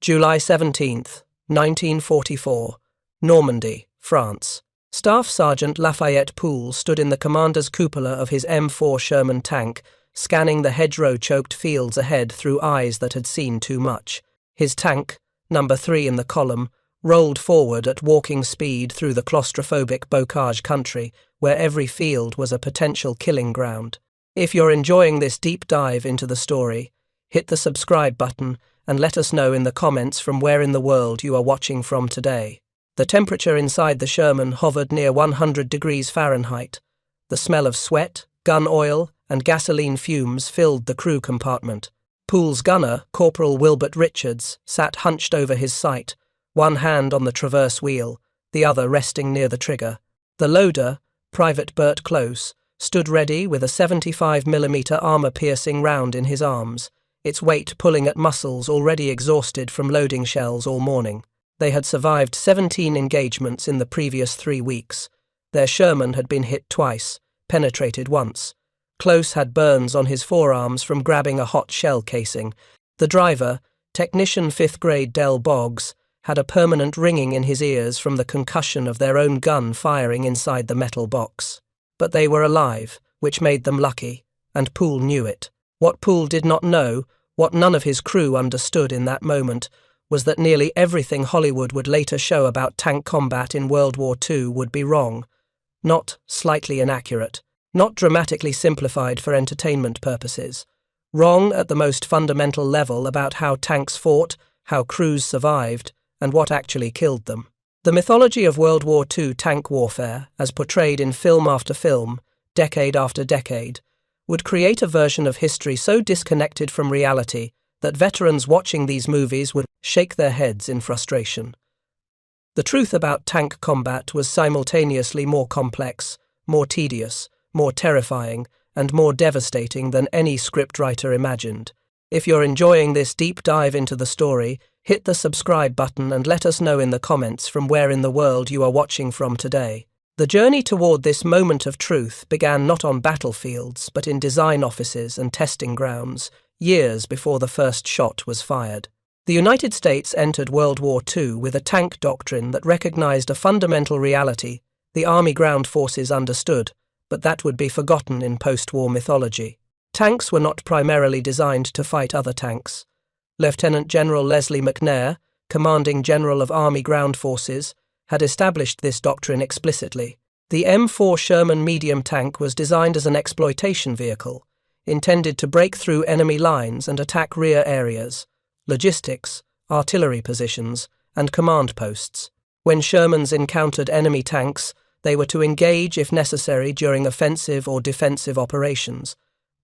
July 17, 1944, Normandy, France. Staff Sergeant Lafayette Poole stood in the commander's cupola of his M4 Sherman tank, scanning the hedgerow-choked fields ahead through eyes that had seen too much. His tank, number 3 in the column, rolled forward at walking speed through the claustrophobic bocage country, where every field was a potential killing ground. If you're enjoying this deep dive into the story, hit the subscribe button and let us know in the comments from where in the world you are watching from today. The temperature inside the Sherman hovered near 100 degrees Fahrenheit. The smell of sweat, gun oil, and gasoline fumes filled the crew compartment. Poole's gunner, Corporal Wilbert Richards, sat hunched over his sight, one hand on the traverse wheel, the other resting near the trigger. The loader, Private Bert Close, stood ready with a 75mm armor-piercing round in his arms, its weight pulling at muscles already exhausted from loading shells all morning. They had survived 17 engagements in the previous 3 weeks. Their Sherman had been hit twice, penetrated once. Close had burns on his forearms from grabbing a hot shell casing. The driver, Technician 5th grade Del Boggs, had a permanent ringing in his ears from the concussion of their own gun firing inside the metal box. But they were alive, which made them lucky, and Poole knew it. What Poole did not know, what none of his crew understood in that moment, was that nearly everything Hollywood would later show about tank combat in World War II would be wrong. Not slightly inaccurate, not dramatically simplified for entertainment purposes. Wrong at the most fundamental level about how tanks fought, how crews survived, and what actually killed them. The mythology of World War II tank warfare, as portrayed in film after film, decade after decade, would create a version of history so disconnected from reality that veterans watching these movies would shake their heads in frustration. The truth about tank combat was simultaneously more complex, more tedious, more terrifying, and more devastating than any scriptwriter imagined. If you're enjoying this deep dive into the story, hit the subscribe button and let us know in the comments from where in the world you are watching from today. The journey toward this moment of truth began not on battlefields, but in design offices and testing grounds, years before the first shot was fired. The United States entered World War II with a tank doctrine that recognized a fundamental reality the Army ground forces understood, but that would be forgotten in post-war mythology. Tanks were not primarily designed to fight other tanks. Lieutenant General Leslie McNair, commanding general of Army ground forces, had established this doctrine explicitly. The M4 Sherman medium tank was designed as an exploitation vehicle, intended to break through enemy lines and attack rear areas, logistics, artillery positions, and command posts. When Shermans encountered enemy tanks, they were to engage if necessary during offensive or defensive operations,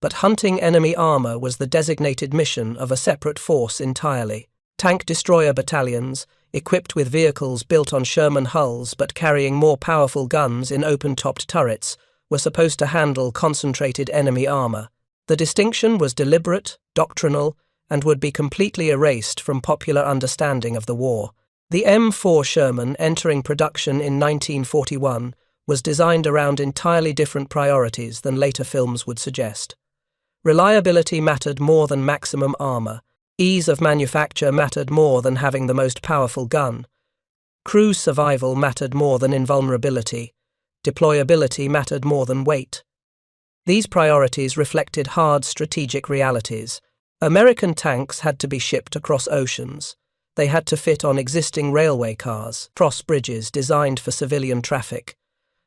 but hunting enemy armor was the designated mission of a separate force entirely. Tank destroyer battalions, equipped with vehicles built on Sherman hulls but carrying more powerful guns in open-topped turrets, were supposed to handle concentrated enemy armor. The distinction was deliberate, doctrinal, and would be completely erased from popular understanding of the war. The M4 Sherman, entering production in 1941, was designed around entirely different priorities than later films would suggest. Reliability mattered more than maximum armor. Ease of manufacture mattered more than having the most powerful gun. Crew survival mattered more than invulnerability. Deployability mattered more than weight. These priorities reflected hard strategic realities. American tanks had to be shipped across oceans. They had to fit on existing railway cars, cross bridges designed for civilian traffic.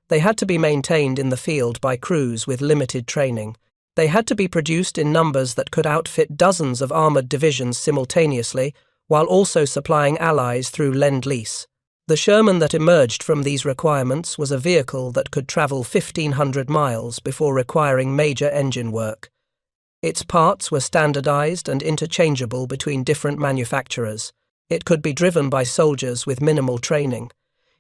They had to be maintained in the field by crews with limited training. They had to be produced in numbers that could outfit dozens of armoured divisions simultaneously, while also supplying allies through Lend-Lease. The Sherman that emerged from these requirements was a vehicle that could travel 1,500 miles before requiring major engine work. Its parts were standardized and interchangeable between different manufacturers. It could be driven by soldiers with minimal training.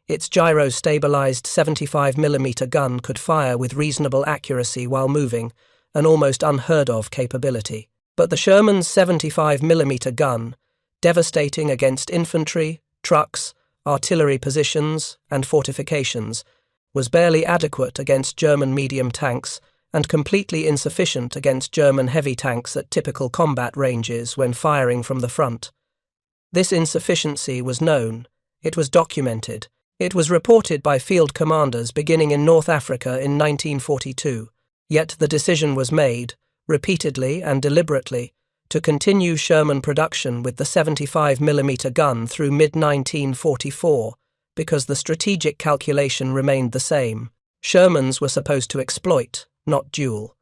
Its gyro-stabilized 75mm gun could fire with reasonable accuracy while moving, an almost unheard-of capability. But the Sherman's 75mm gun, devastating against infantry, trucks, artillery positions, and fortifications, was barely adequate against German medium tanks and completely insufficient against German heavy tanks at typical combat ranges when firing from the front. This insufficiency was known. It was documented. It was reported by field commanders beginning in North Africa in 1942. Yet the decision was made, repeatedly and deliberately, to continue Sherman production with the 75mm gun through mid-1944, because the strategic calculation remained the same. Shermans were supposed to exploit, not duel.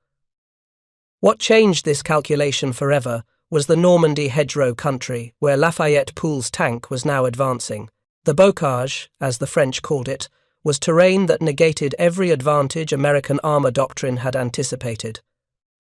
What changed this calculation forever was the Normandy hedgerow country, where Lafayette Pool's tank was now advancing. The bocage, as the French called it, was terrain that negated every advantage American armor doctrine had anticipated.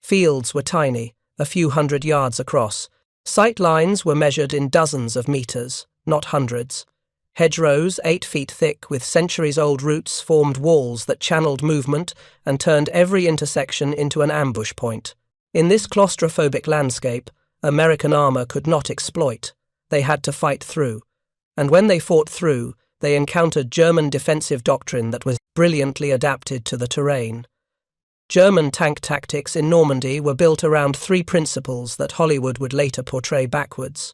Fields were tiny, a few hundred yards across. Sight lines were measured in dozens of meters, not hundreds. Hedgerows, 8 feet thick with centuries-old roots, formed walls that channeled movement and turned every intersection into an ambush point. In this claustrophobic landscape, American armor could not exploit. They had to fight through. And when they fought through, they encountered German defensive doctrine that was brilliantly adapted to the terrain. German tank tactics in Normandy were built around 3 principles that Hollywood would later portray backwards.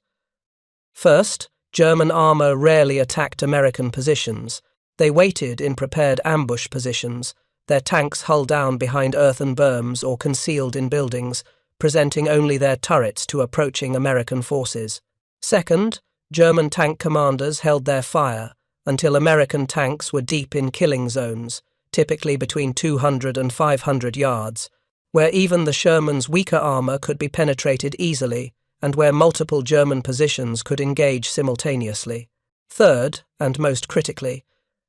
First, German armor rarely attacked American positions. They waited in prepared ambush positions, their tanks hull down behind earthen berms or concealed in buildings, presenting only their turrets to approaching American forces. Second, German tank commanders held their fire until American tanks were deep in killing zones, typically between 200 and 500 yards, where even the Sherman's weaker armor could be penetrated easily and where multiple German positions could engage simultaneously. Third, and most critically,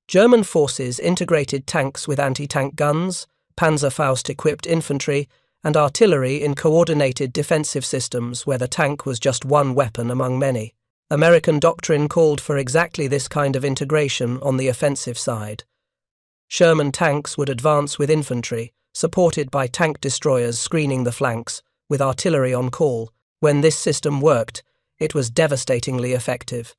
German forces integrated tanks with anti-tank guns, Panzerfaust-equipped infantry, and artillery in coordinated defensive systems where the tank was just one weapon among many. American doctrine called for exactly this kind of integration on the offensive side. Sherman tanks would advance with infantry, supported by tank destroyers screening the flanks, with artillery on call. When this system worked, it was devastatingly effective.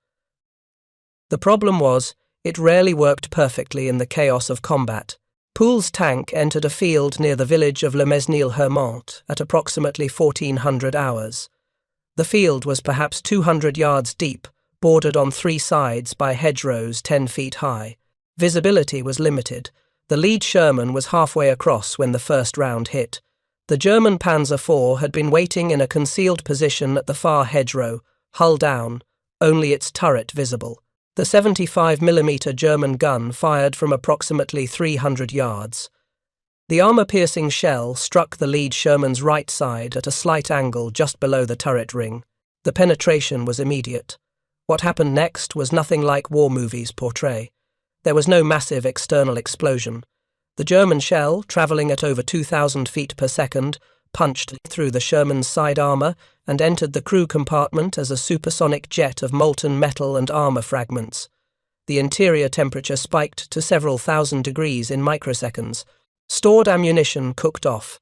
The problem was, it rarely worked perfectly in the chaos of combat. Pool's tank entered a field near the village of Le Mesnil-Hermont at approximately 1400 hours. The field was perhaps 200 yards deep, bordered on 3 sides by hedgerows 10 feet high. Visibility was limited. The lead Sherman was halfway across when the first round hit. The German Panzer IV had been waiting in a concealed position at the far hedgerow, hull down, only its turret visible. The 75mm German gun fired from approximately 300 yards. The armor-piercing shell struck the lead Sherman's right side at a slight angle just below the turret ring. The penetration was immediate. What happened next was nothing like war movies portray. There was no massive external explosion. The German shell, travelling at over 2,000 feet per second, punched through the Sherman's side armour and entered the crew compartment as a supersonic jet of molten metal and armour fragments. The interior temperature spiked to several thousand degrees in microseconds. Stored ammunition cooked off.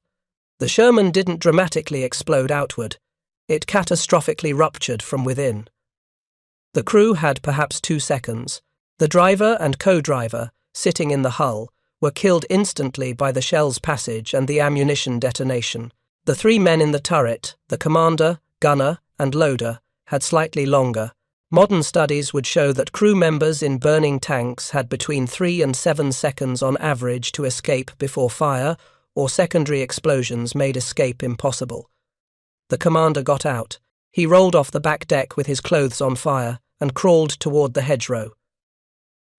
The Sherman didn't dramatically explode outward. It catastrophically ruptured from within. The crew had perhaps 2 seconds. The driver and co-driver, sitting in the hull, were killed instantly by the shell's passage and the ammunition detonation. The 3 men in the turret, the commander, gunner, and loader, had slightly longer. Modern studies would show that crew members in burning tanks had between 3 and 7 seconds on average to escape before fire, or secondary explosions made escape impossible. The commander got out. He rolled off the back deck with his clothes on fire and crawled toward the hedgerow.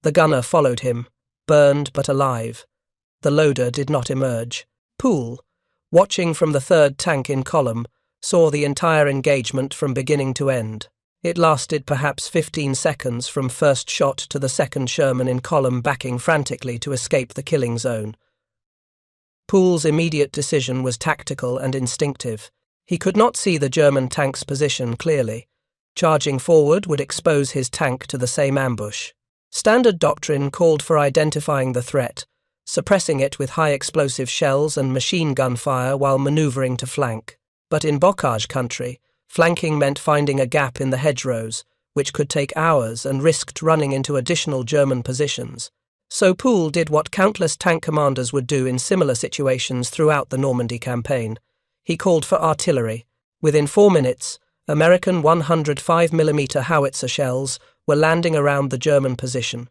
The gunner followed him, burned but alive. The loader did not emerge. Poole, watching from the 3rd tank in column, saw the entire engagement from beginning to end. It lasted perhaps 15 seconds from first shot to the 2nd Sherman in column backing frantically to escape the killing zone. Poole's immediate decision was tactical and instinctive. He could not see the German tank's position clearly. Charging forward would expose his tank to the same ambush. Standard doctrine called for identifying the threat, suppressing it with high-explosive shells and machine gun fire while maneuvering to flank. But in bocage country, flanking meant finding a gap in the hedgerows, which could take hours and risked running into additional German positions. So Poole did what countless tank commanders would do in similar situations throughout the Normandy campaign. He called for artillery. Within 4 minutes, American 105mm howitzer shells were landing around the German position.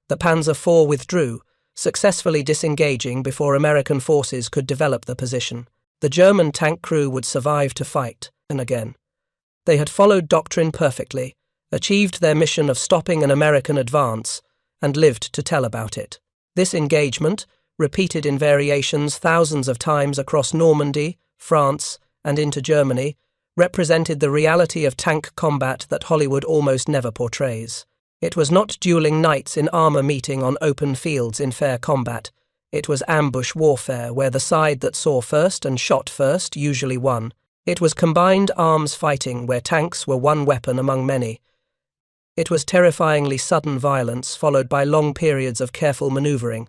The Panzer IV withdrew, successfully disengaging before American forces could develop the position. The German tank crew would survive to fight, and again. They had followed doctrine perfectly, achieved their mission of stopping an American advance, and lived to tell about it. This engagement, repeated in variations thousands of times across Normandy, France, and into Germany, represented the reality of tank combat that Hollywood almost never portrays. It was not dueling knights in armor meeting on open fields in fair combat. It was ambush warfare where the side that saw first and shot first usually won. It was combined arms fighting where tanks were one weapon among many. It was terrifyingly sudden violence followed by long periods of careful maneuvering.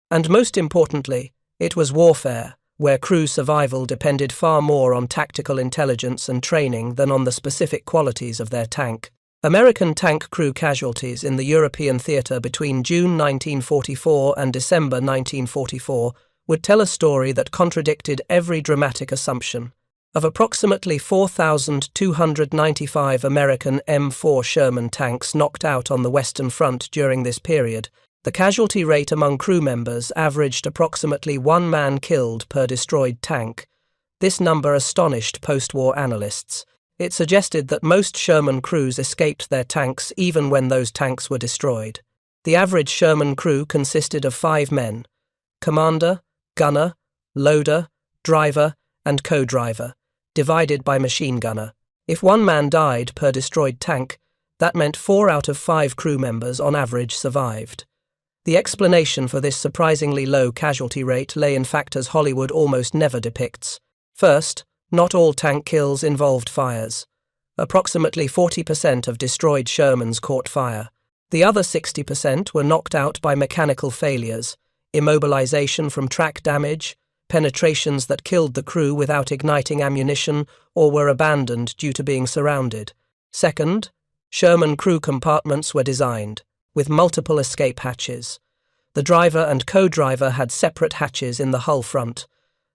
And most importantly, it was warfare where crew survival depended far more on tactical intelligence and training than on the specific qualities of their tank. American tank crew casualties in the European theatre between June 1944 and December 1944 would tell a story that contradicted every dramatic assumption. Of approximately 4,295 American M4 Sherman tanks knocked out on the Western Front during this period, the casualty rate among crew members averaged approximately 1 man killed per destroyed tank. This number astonished post-war analysts. It suggested that most Sherman crews escaped their tanks even when those tanks were destroyed. The average Sherman crew consisted of 5 men: commander, gunner, loader, driver, and co-driver, divided by machine gunner. If 1 man died per destroyed tank, that meant 4 out of 5 crew members on average survived. The explanation for this surprisingly low casualty rate lay in factors Hollywood almost never depicts. First, not all tank kills involved fires. Approximately 40% of destroyed Shermans caught fire. The other 60% were knocked out by mechanical failures, immobilization from track damage, penetrations that killed the crew without igniting ammunition or were abandoned due to being surrounded. Second, Sherman crew compartments were designed, with multiple escape hatches. The driver and co-driver had separate hatches in the hull front.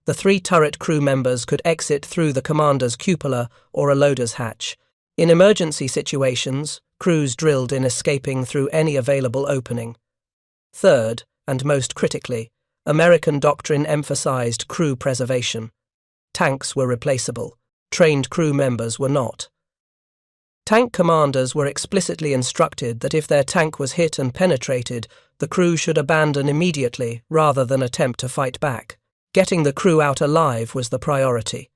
The 3 turret crew members could exit through the commander's cupola or a loader's hatch. In emergency situations, crews drilled in escaping through any available opening. Third, and most critically, American doctrine emphasized crew preservation. Tanks were replaceable. Trained crew members were not. Tank commanders were explicitly instructed that if their tank was hit and penetrated, the crew should abandon immediately rather than attempt to fight back. Getting the crew out alive was the priority.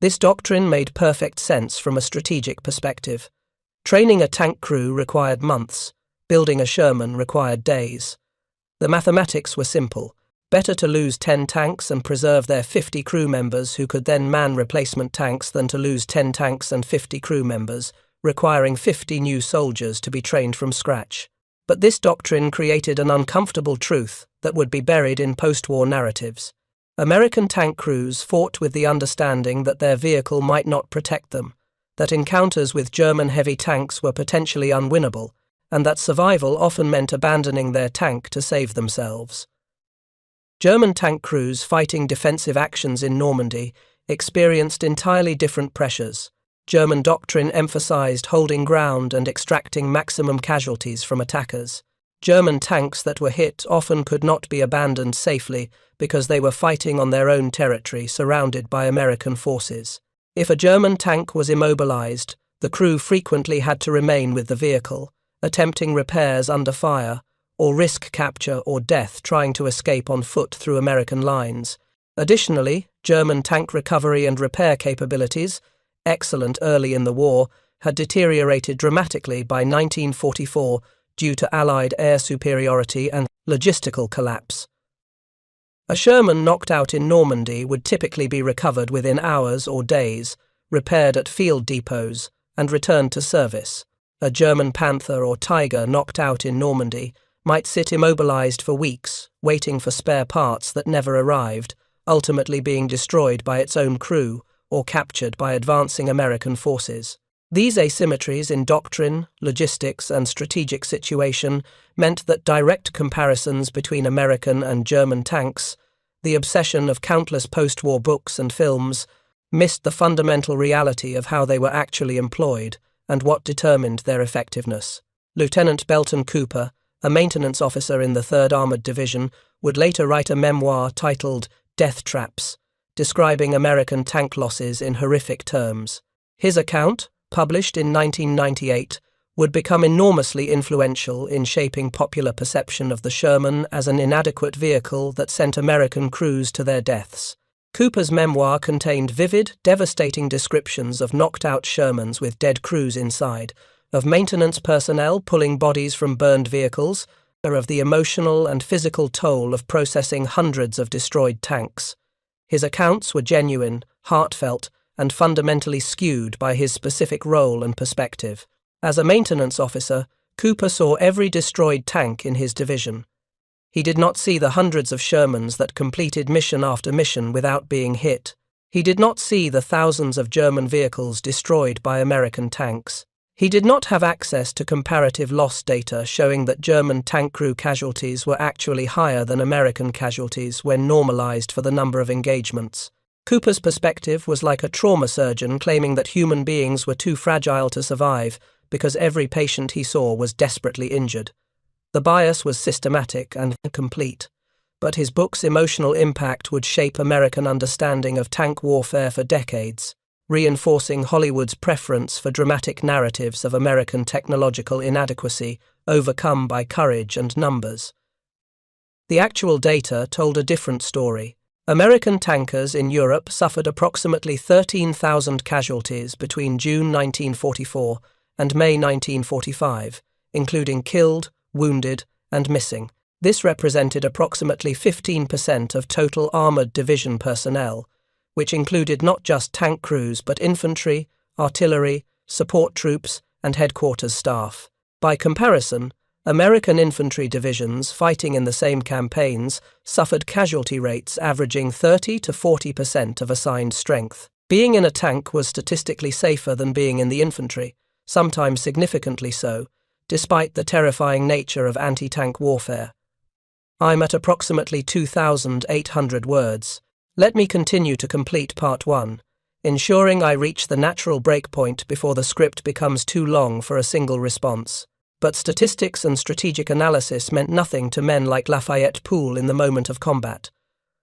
This doctrine made perfect sense from a strategic perspective. Training a tank crew required months. Building a Sherman required days. The mathematics were simple. Better to lose 10 tanks and preserve their 50 crew members who could then man replacement tanks than to lose 10 tanks and 50 crew members, requiring 50 new soldiers to be trained from scratch. But this doctrine created an uncomfortable truth that would be buried in post-war narratives. American tank crews fought with the understanding that their vehicle might not protect them, that encounters with German heavy tanks were potentially unwinnable, and that survival often meant abandoning their tank to save themselves. German tank crews fighting defensive actions in Normandy experienced entirely different pressures. German doctrine emphasized holding ground and extracting maximum casualties from attackers. German tanks that were hit often could not be abandoned safely because they were fighting on their own territory surrounded by American forces. If a German tank was immobilized, the crew frequently had to remain with the vehicle, attempting repairs under fire, or risk capture or death trying to escape on foot through American lines. Additionally, German tank recovery and repair capabilities, excellent early in the war, had deteriorated dramatically by 1944 due to Allied air superiority and logistical collapse. A Sherman knocked out in Normandy would typically be recovered within hours or days, repaired at field depots, and returned to service. A German Panther or Tiger knocked out in Normandy might sit immobilized for weeks, waiting for spare parts that never arrived, ultimately being destroyed by its own crew or captured by advancing American forces. These asymmetries in doctrine, logistics, and strategic situation meant that direct comparisons between American and German tanks, the obsession of countless post-war books and films, missed the fundamental reality of how they were actually employed and what determined their effectiveness. Lieutenant Belton Cooper, a maintenance officer in the 3rd Armored Division, would later write a memoir titled Death Traps, describing American tank losses in horrific terms. His account, published in 1998, would become enormously influential in shaping popular perception of the Sherman as an inadequate vehicle that sent American crews to their deaths. Cooper's memoir contained vivid, devastating descriptions of knocked-out Shermans with dead crews inside, of maintenance personnel pulling bodies from burned vehicles, or of the emotional and physical toll of processing hundreds of destroyed tanks. His accounts were genuine, heartfelt, and fundamentally skewed by his specific role and perspective. As a maintenance officer, Cooper saw every destroyed tank in his division. He did not see the hundreds of Shermans that completed mission after mission without being hit. He did not see the thousands of German vehicles destroyed by American tanks. He did not have access to comparative loss data showing that German tank crew casualties were actually higher than American casualties when normalized for the number of engagements. Cooper's perspective was like a trauma surgeon claiming that human beings were too fragile to survive because every patient he saw was desperately injured. The bias was systematic and complete, but his book's emotional impact would shape American understanding of tank warfare for decades, reinforcing Hollywood's preference for dramatic narratives of American technological inadequacy overcome by courage and numbers. The actual data told a different story. American tankers in Europe suffered approximately 13,000 casualties between June 1944 and May 1945, including killed, wounded, and missing. This represented approximately 15% of total armored division personnel, which included not just tank crews but infantry, artillery, support troops, and headquarters staff. By comparison, American infantry divisions fighting in the same campaigns suffered casualty rates averaging 30 to 40% of assigned strength. Being in a tank was statistically safer than being in the infantry, sometimes significantly so, despite the terrifying nature of anti-tank warfare. I'm at approximately 2,800 words. Let me continue to complete part 1, ensuring I reach the natural breakpoint before the script becomes too long for a single response. But statistics and strategic analysis meant nothing to men like Lafayette Poole in the moment of combat.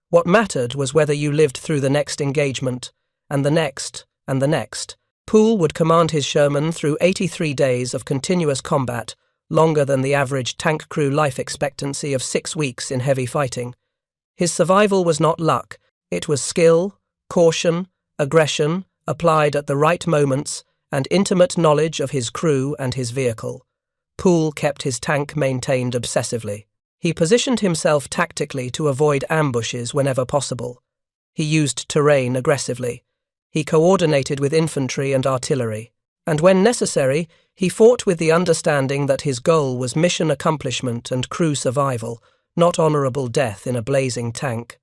What mattered was whether you lived through the next engagement, and the next, and the next. Poole would command his Sherman through 83 days of continuous combat, longer than the average tank crew life expectancy of 6 weeks in heavy fighting. His survival was not luck, it was skill, caution, aggression, applied at the right moments, and intimate knowledge of his crew and his vehicle. Poole kept his tank maintained obsessively. He positioned himself tactically to avoid ambushes whenever possible. He used terrain aggressively. He coordinated with infantry and artillery. And when necessary, he fought with the understanding that his goal was mission accomplishment and crew survival, not honorable death in a blazing tank.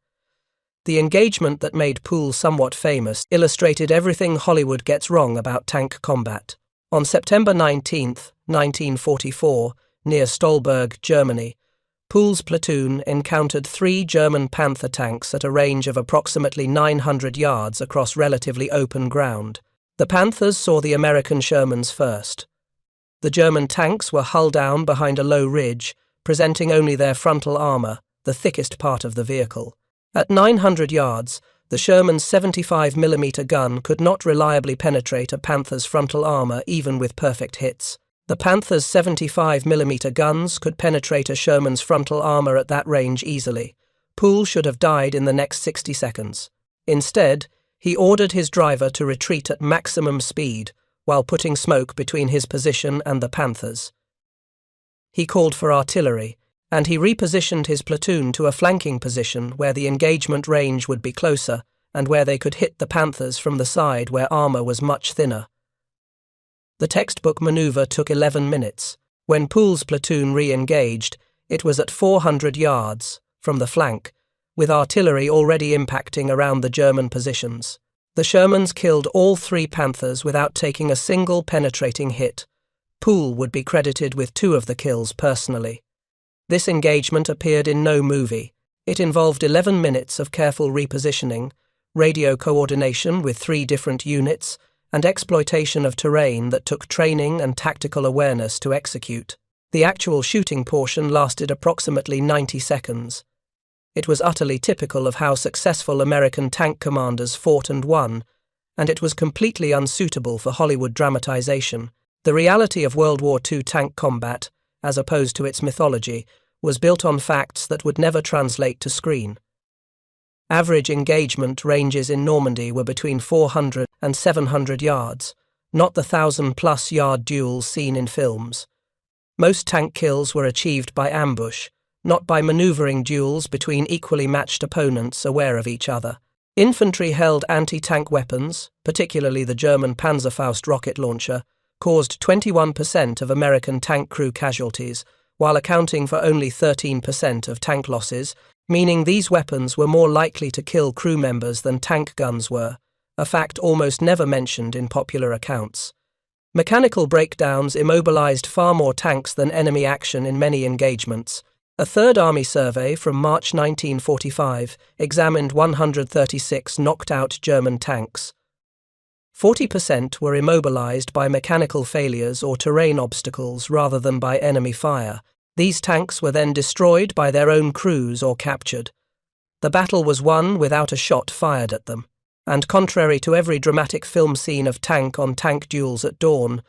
The engagement that made Poole somewhat famous illustrated everything Hollywood gets wrong about tank combat. On September 19, 1944, near Stolberg, Germany, Poole's platoon encountered 3 German Panther tanks at a range of approximately 900 yards across relatively open ground. The Panthers saw the American Shermans first. The German tanks were hull down behind a low ridge, presenting only their frontal armor, the thickest part of the vehicle. At 900 yards, the Sherman's 75mm gun could not reliably penetrate a Panther's frontal armor even with perfect hits. The Panther's 75mm guns could penetrate a Sherman's frontal armor at that range easily. Poole should have died in the next 60 seconds. Instead, he ordered his driver to retreat at maximum speed while putting smoke between his position and the Panthers. He called for artillery, and he repositioned his platoon to a flanking position where the engagement range would be closer and where they could hit the Panthers from the side where armor was much thinner. The textbook maneuver took 11 minutes. When Poole's platoon re-engaged, it was at 400 yards from the flank, with artillery already impacting around the German positions. The Shermans killed all 3 Panthers without taking a single penetrating hit. Poole would be credited with 2 of the kills personally. This engagement appeared in no movie. It involved 11 minutes of careful repositioning, radio coordination with 3 different units, and exploitation of terrain that took training and tactical awareness to execute. The actual shooting portion lasted approximately 90 seconds. It was utterly typical of how successful American tank commanders fought and won, and it was completely unsuitable for Hollywood dramatization. The reality of World War II tank combat, as opposed to its mythology, was built on facts that would never translate to screen. Average engagement ranges in Normandy were between 400 and 700 yards, not the 1,000-plus yard duels seen in films. Most tank kills were achieved by ambush, not by maneuvering duels between equally matched opponents aware of each other. Infantry held anti-tank weapons, particularly the German Panzerfaust rocket launcher, caused 21% of American tank crew casualties, while accounting for only 13% of tank losses, meaning these weapons were more likely to kill crew members than tank guns were, a fact almost never mentioned in popular accounts. Mechanical breakdowns immobilized far more tanks than enemy action in many engagements. A Third Army survey from March 1945 examined 136 knocked-out German tanks. 40% were immobilized by mechanical failures or terrain obstacles rather than by enemy fire. These tanks were then destroyed by their own crews or captured. The battle was won without a shot fired at them. And contrary to every dramatic film scene of tank-on-tank duels at dawn,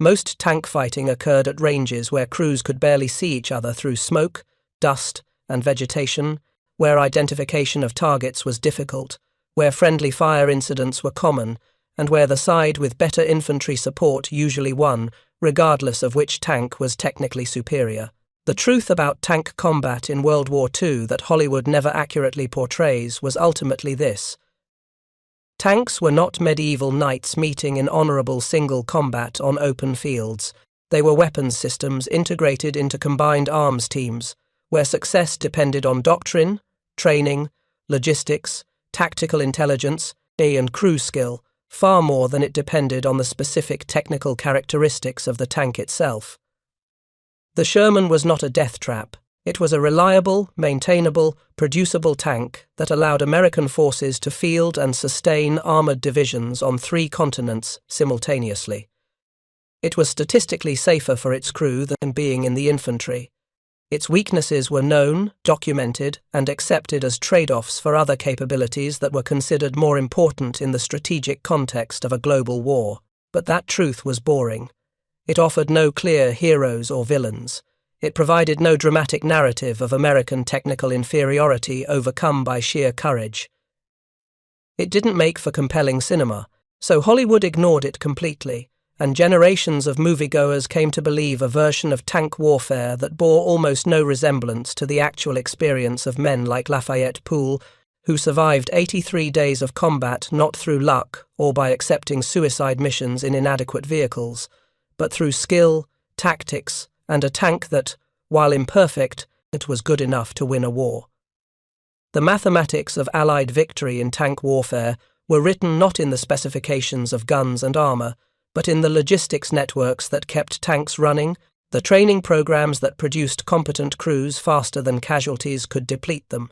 most tank fighting occurred at ranges where crews could barely see each other through smoke, dust, and vegetation, where identification of targets was difficult, where friendly fire incidents were common, and where the side with better infantry support usually won, regardless of which tank was technically superior. The truth about tank combat in World War II that Hollywood never accurately portrays was ultimately this. Tanks were not medieval knights meeting in honorable single combat on open fields. They were weapons systems integrated into combined arms teams, where success depended on doctrine, training, logistics, tactical intelligence, and crew skill, far more than it depended on the specific technical characteristics of the tank itself. The Sherman was not a death trap. It was a reliable, maintainable, producible tank that allowed American forces to field and sustain armored divisions on 3 continents simultaneously. It was statistically safer for its crew than being in the infantry. Its weaknesses were known, documented, and accepted as trade-offs for other capabilities that were considered more important in the strategic context of a global war. But that truth was boring. It offered no clear heroes or villains. It provided no dramatic narrative of American technical inferiority overcome by sheer courage. It didn't make for compelling cinema, so Hollywood ignored it completely, and generations of moviegoers came to believe a version of tank warfare that bore almost no resemblance to the actual experience of men like Lafayette Poole, who survived 83 days of combat not through luck or by accepting suicide missions in inadequate vehicles, but through skill, tactics, and a tank that, while imperfect, it was good enough to win a war. The mathematics of Allied victory in tank warfare were written not in the specifications of guns and armor, but in the logistics networks that kept tanks running, the training programs that produced competent crews faster than casualties could deplete them,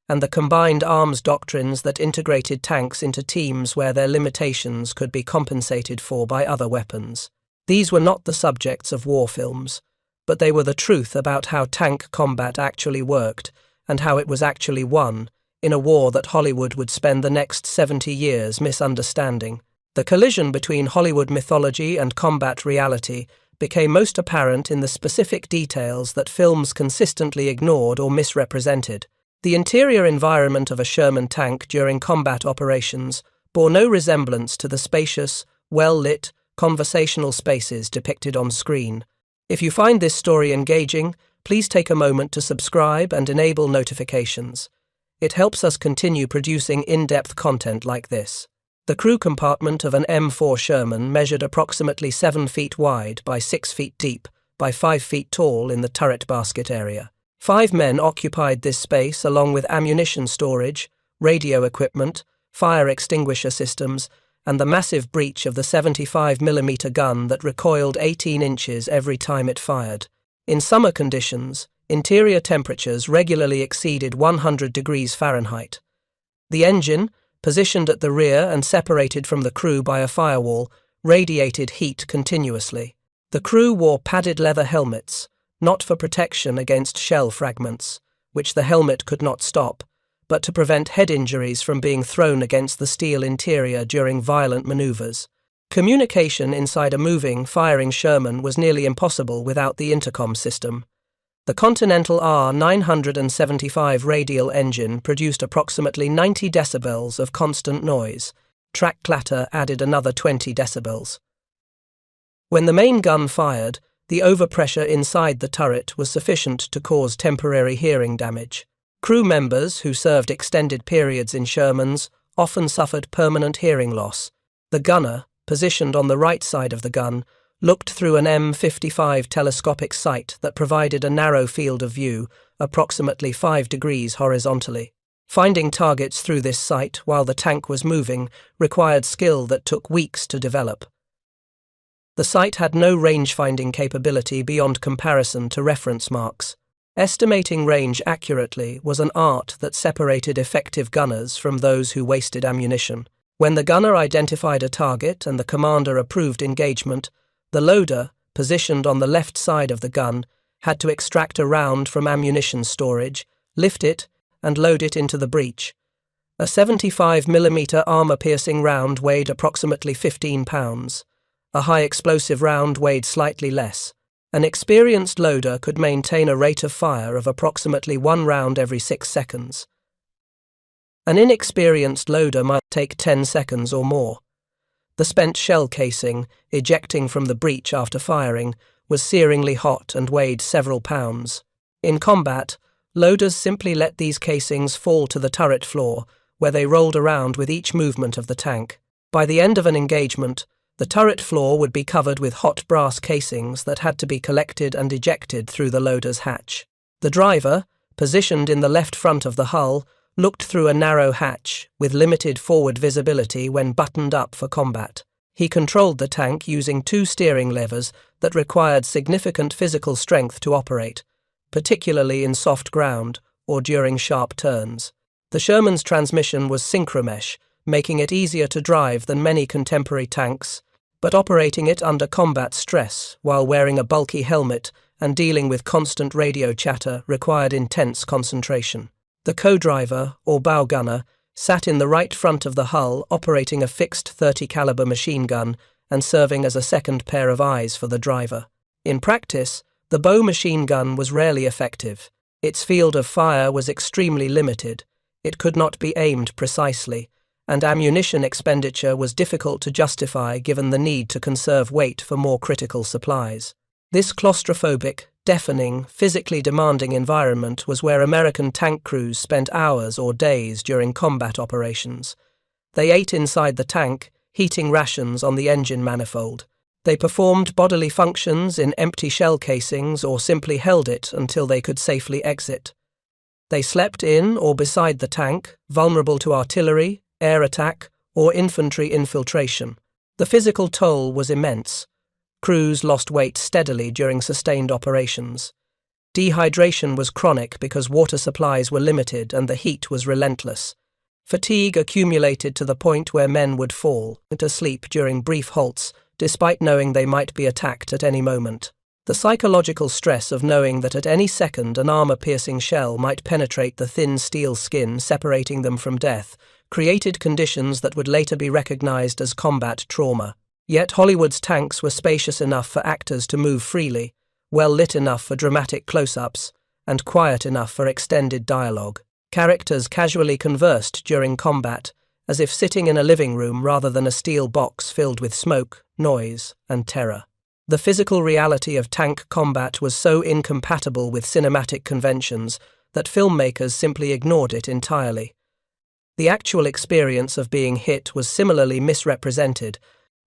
and the combined arms doctrines that integrated tanks into teams where their limitations could be compensated for by other weapons. These were not the subjects of war films, but they were the truth about how tank combat actually worked and how it was actually won in a war that Hollywood would spend the next 70 years misunderstanding. The collision between Hollywood mythology and combat reality became most apparent in the specific details that films consistently ignored or misrepresented. The interior environment of a Sherman tank during combat operations bore no resemblance to the spacious, well-lit, conversational spaces depicted on screen. If you find this story engaging, please take a moment to subscribe and enable notifications. It helps us continue producing in-depth content like this. The crew compartment of an M4 Sherman measured approximately 7 feet wide by 6 feet deep by 5 feet tall in the turret basket area. 5 men occupied this space along with ammunition storage, radio equipment, fire extinguisher systems, and the massive breech of the 75mm gun that recoiled 18 inches every time it fired. In summer conditions, interior temperatures regularly exceeded 100 degrees Fahrenheit. The engine, positioned at the rear and separated from the crew by a firewall, radiated heat continuously. The crew wore padded leather helmets, not for protection against shell fragments, which the helmet could not stop, but to prevent head injuries from being thrown against the steel interior during violent maneuvers. Communication inside a moving, firing Sherman was nearly impossible without the intercom system. The Continental R975 radial engine produced approximately 90 decibels of constant noise. Track clatter added another 20 decibels. When the main gun fired, the overpressure inside the turret was sufficient to cause temporary hearing damage. Crew members who served extended periods in Shermans often suffered permanent hearing loss. The gunner, positioned on the right side of the gun, looked through an M55 telescopic sight that provided a narrow field of view, approximately 5 degrees horizontally. Finding targets through this sight while the tank was moving required skill that took weeks to develop. The sight had no range-finding capability beyond comparison to reference marks. Estimating range accurately was an art that separated effective gunners from those who wasted ammunition. When the gunner identified a target and the commander approved engagement, the loader, positioned on the left side of the gun, had to extract a round from ammunition storage, lift it, and load it into the breech. A 75mm armor-piercing round weighed approximately 15 pounds. A high-explosive round weighed slightly less. An experienced loader could maintain a rate of fire of approximately 1 round every 6 seconds. An inexperienced loader might take 10 seconds or more. The spent shell casing, ejecting from the breech after firing, was searingly hot and weighed several pounds. In combat, loaders simply let these casings fall to the turret floor, where they rolled around with each movement of the tank. By the end of an engagement, the turret floor would be covered with hot brass casings that had to be collected and ejected through the loader's hatch. The driver, positioned in the left front of the hull, looked through a narrow hatch with limited forward visibility when buttoned up for combat. He controlled the tank using 2 steering levers that required significant physical strength to operate, particularly in soft ground or during sharp turns. The Sherman's transmission was synchromesh, making it easier to drive than many contemporary tanks, but operating it under combat stress while wearing a bulky helmet and dealing with constant radio chatter required intense concentration. The co-driver, or bow gunner, sat in the right front of the hull operating a fixed 30 caliber machine gun and serving as a second pair of eyes for the driver. In practice, the bow machine gun was rarely effective. Its field of fire was extremely limited. It could not be aimed precisely, and ammunition expenditure was difficult to justify given the need to conserve weight for more critical supplies. This claustrophobic, deafening, physically demanding environment was where American tank crews spent hours or days during combat operations. They ate inside the tank, heating rations on the engine manifold. They performed bodily functions in empty shell casings or simply held it until they could safely exit. They slept in or beside the tank, vulnerable to artillery, air attack, or infantry infiltration. The physical toll was immense. Crews lost weight steadily during sustained operations. Dehydration was chronic because water supplies were limited and the heat was relentless. Fatigue accumulated to the point where men would fall asleep during brief halts, despite knowing they might be attacked at any moment. The psychological stress of knowing that at any second an armor-piercing shell might penetrate the thin steel skin separating them from death created conditions that would later be recognized as combat trauma. Yet Hollywood's tanks were spacious enough for actors to move freely, well lit enough for dramatic close-ups, and quiet enough for extended dialogue. Characters casually conversed during combat, as if sitting in a living room rather than a steel box filled with smoke, noise, and terror. The physical reality of tank combat was so incompatible with cinematic conventions that filmmakers simply ignored it entirely. The actual experience of being hit was similarly misrepresented.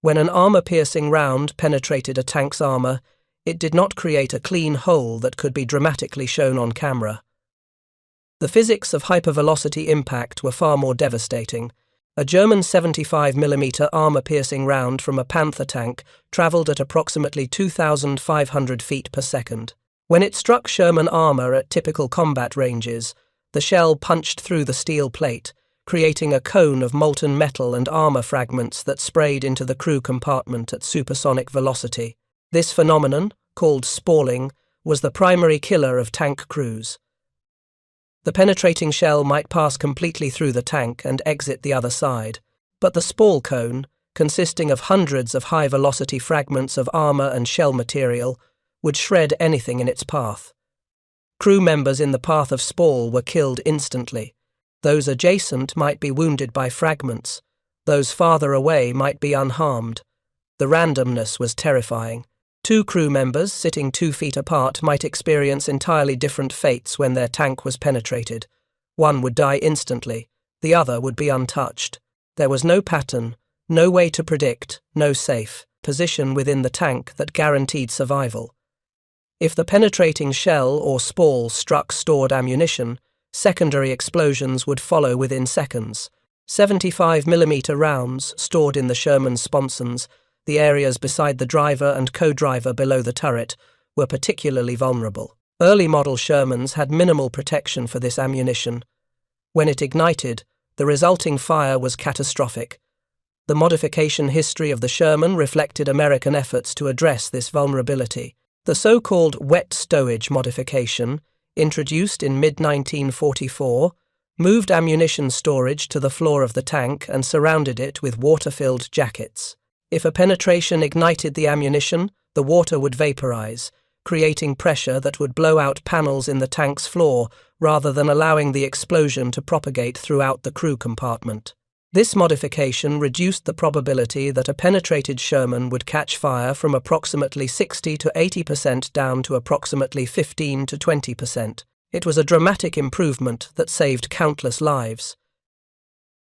When an armor-piercing round penetrated a tank's armor, it did not create a clean hole that could be dramatically shown on camera. The physics of hypervelocity impact were far more devastating. A German 75mm armor-piercing round from a Panther tank travelled at approximately 2,500 feet per second. When it struck Sherman armor at typical combat ranges, the shell punched through the steel plate, creating a cone of molten metal and armor fragments that sprayed into the crew compartment at supersonic velocity. This phenomenon, called spalling, was the primary killer of tank crews. The penetrating shell might pass completely through the tank and exit the other side, but the spall cone, consisting of hundreds of high-velocity fragments of armor and shell material, would shred anything in its path. Crew members in the path of spall were killed instantly. Those adjacent might be wounded by fragments. Those farther away might be unharmed. The randomness was terrifying. Two crew members sitting 2 feet apart might experience entirely different fates when their tank was penetrated. One would die instantly, the other would be untouched. There was no pattern, no way to predict, no safe position within the tank that guaranteed survival. If the penetrating shell or spall struck stored ammunition, secondary explosions would follow within seconds. 75mm rounds stored in the Sherman's sponsons, the areas beside the driver and co-driver below the turret, were particularly vulnerable. Early model Shermans had minimal protection for this ammunition. When it ignited, the resulting fire was catastrophic. The modification history of the Sherman reflected American efforts to address this vulnerability. The so-called wet stowage modification, introduced in mid-1944, moved ammunition storage to the floor of the tank and surrounded it with water-filled jackets. If a penetration ignited the ammunition, the water would vaporize, creating pressure that would blow out panels in the tank's floor rather than allowing the explosion to propagate throughout the crew compartment. This modification reduced the probability that a penetrated Sherman would catch fire from approximately 60 to 80% down to approximately 15 to 20%. It was a dramatic improvement that saved countless lives.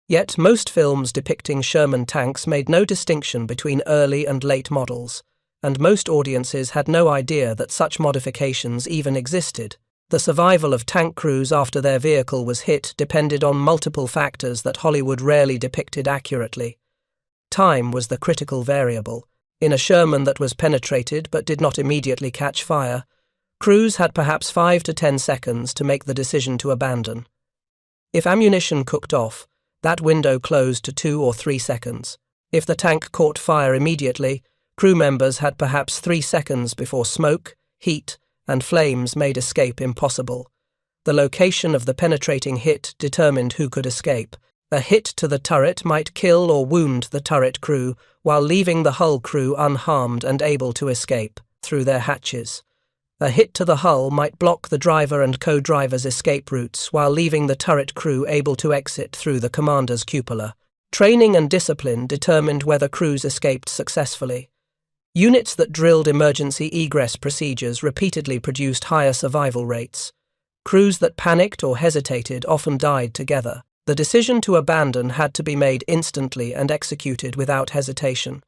Yet most films depicting Sherman tanks made no distinction between early and late models, and most audiences had no idea that such modifications even existed. The survival of tank crews after their vehicle was hit depended on multiple factors that Hollywood rarely depicted accurately. Time was the critical variable. In a Sherman that was penetrated but did not immediately catch fire, crews had perhaps 5 to 10 seconds to make the decision to abandon. If ammunition cooked off, that window closed to 2 or 3 seconds. If the tank caught fire immediately, crew members had perhaps 3 seconds before smoke, heat, and flames made escape impossible. The location of the penetrating hit determined who could escape. A hit to the turret might kill or wound the turret crew, while leaving the hull crew unharmed and able to escape through their hatches. A hit to the hull might block the driver and co-driver's escape routes, while leaving the turret crew able to exit through the commander's cupola. Training and discipline determined whether crews escaped successfully. Units that drilled emergency egress procedures repeatedly produced higher survival rates. Crews that panicked or hesitated often died together. The decision to abandon had to be made instantly and executed without hesitation.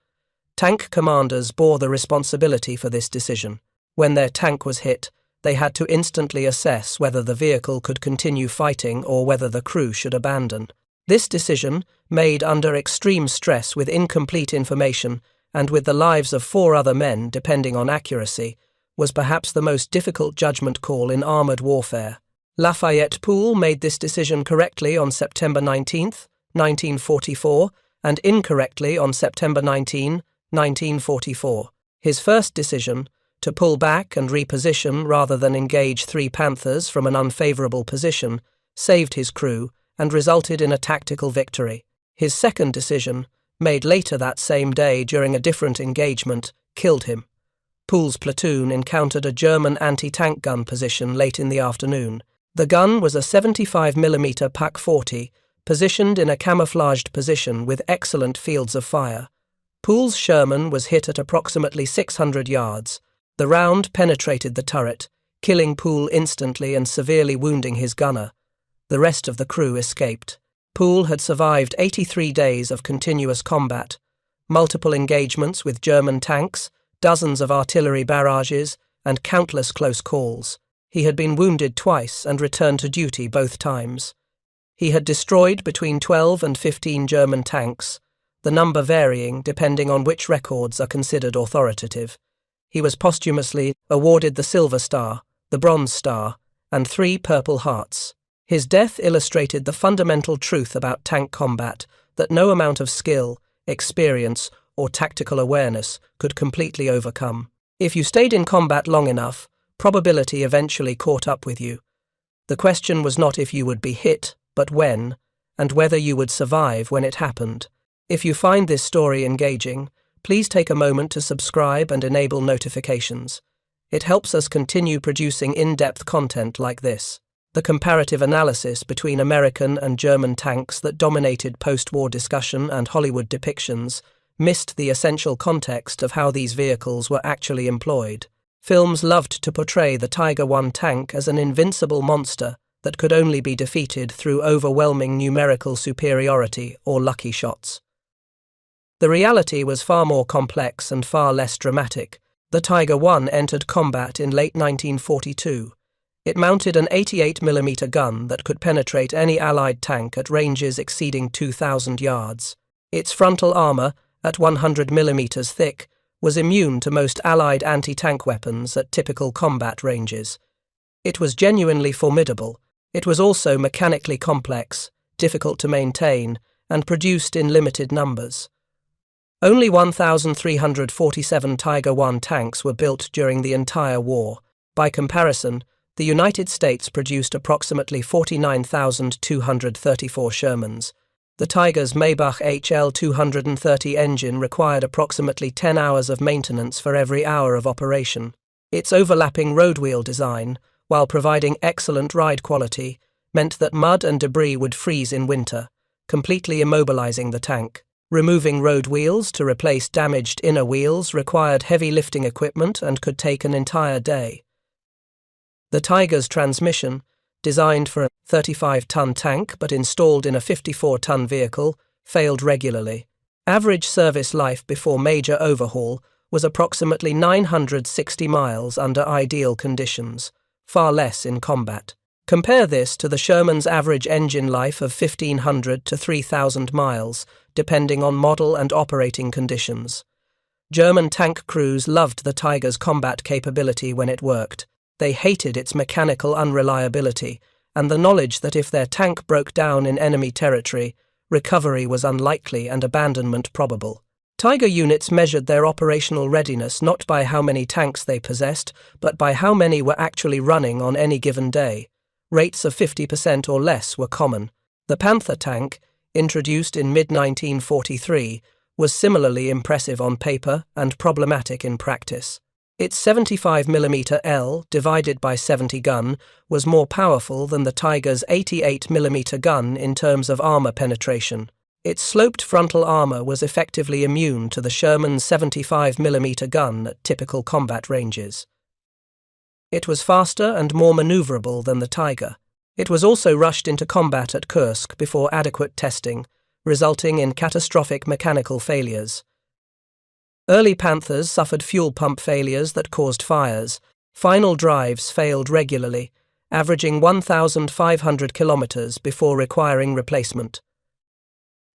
Tank commanders bore the responsibility for this decision. When their tank was hit, they had to instantly assess whether the vehicle could continue fighting or whether the crew should abandon. This decision, made under extreme stress with incomplete information, and with the lives of 4 other men depending on accuracy, was perhaps the most difficult judgment call in armoured warfare. Lafayette Poole made this decision correctly on September 19, 1944, and incorrectly on September 19, 1944. His first decision, to pull back and reposition rather than engage 3 Panthers from an unfavourable position, saved his crew and resulted in a tactical victory. His second decision, made later that same day during a different engagement, killed him. Poole's platoon encountered a German anti-tank gun position late in the afternoon. The gun was a 75mm PaK-40, positioned in a camouflaged position with excellent fields of fire. Poole's Sherman was hit at approximately 600 yards. The round penetrated the turret, killing Poole instantly and severely wounding his gunner. The rest of the crew escaped. Poole had survived 83 days of continuous combat, multiple engagements with German tanks, dozens of artillery barrages, and countless close calls. He had been wounded twice and returned to duty both times. He had destroyed between 12 and 15 German tanks, the number varying depending on which records are considered authoritative. He was posthumously awarded the Silver Star, the Bronze Star, and 3 Purple Hearts. His death illustrated the fundamental truth about tank combat, that no amount of skill, experience, or tactical awareness could completely overcome. If you stayed in combat long enough, probability eventually caught up with you. The question was not if you would be hit, but when, and whether you would survive when it happened. If you find this story engaging, please take a moment to subscribe and enable notifications. It helps us continue producing in-depth content like this. The comparative analysis between American and German tanks that dominated post-war discussion and Hollywood depictions missed the essential context of how these vehicles were actually employed. Films loved to portray the Tiger I tank as an invincible monster that could only be defeated through overwhelming numerical superiority or lucky shots. The reality was far more complex and far less dramatic. The Tiger I entered combat in late 1942. It mounted an 88mm gun that could penetrate any Allied tank at ranges exceeding 2,000 yards. Its frontal armour, at 100mm thick, was immune to most Allied anti-tank weapons at typical combat ranges. It was genuinely formidable. It was also mechanically complex, difficult to maintain, and produced in limited numbers. Only 1,347 Tiger I tanks were built during the entire war. By comparison, the United States produced approximately 49,234 Shermans. The Tiger's Maybach HL-230 engine required approximately 10 hours of maintenance for every hour of operation. Its overlapping road wheel design, while providing excellent ride quality, meant that mud and debris would freeze in winter, completely immobilizing the tank. Removing road wheels to replace damaged inner wheels required heavy lifting equipment and could take an entire day. The Tiger's transmission, designed for a 35-ton tank but installed in a 54-ton vehicle, failed regularly. Average service life before major overhaul was approximately 960 miles under ideal conditions, far less in combat. Compare this to the Sherman's average engine life of 1,500 to 3,000 miles, depending on model and operating conditions. German tank crews loved the Tiger's combat capability when it worked. They hated its mechanical unreliability and the knowledge that if their tank broke down in enemy territory, recovery was unlikely and abandonment probable. Tiger units measured their operational readiness not by how many tanks they possessed, but by how many were actually running on any given day. Rates of 50% or less were common. The Panther tank, introduced in mid-1943, was similarly impressive on paper and problematic in practice. Its 75mm L divided by 70 gun was more powerful than the Tiger's 88mm gun in terms of armor penetration. Its sloped frontal armor was effectively immune to the Sherman's 75mm gun at typical combat ranges. It was faster and more maneuverable than the Tiger. It was also rushed into combat at Kursk before adequate testing, resulting in catastrophic mechanical failures. Early Panthers suffered fuel pump failures that caused fires. Final drives failed regularly, averaging 1,500 kilometers before requiring replacement.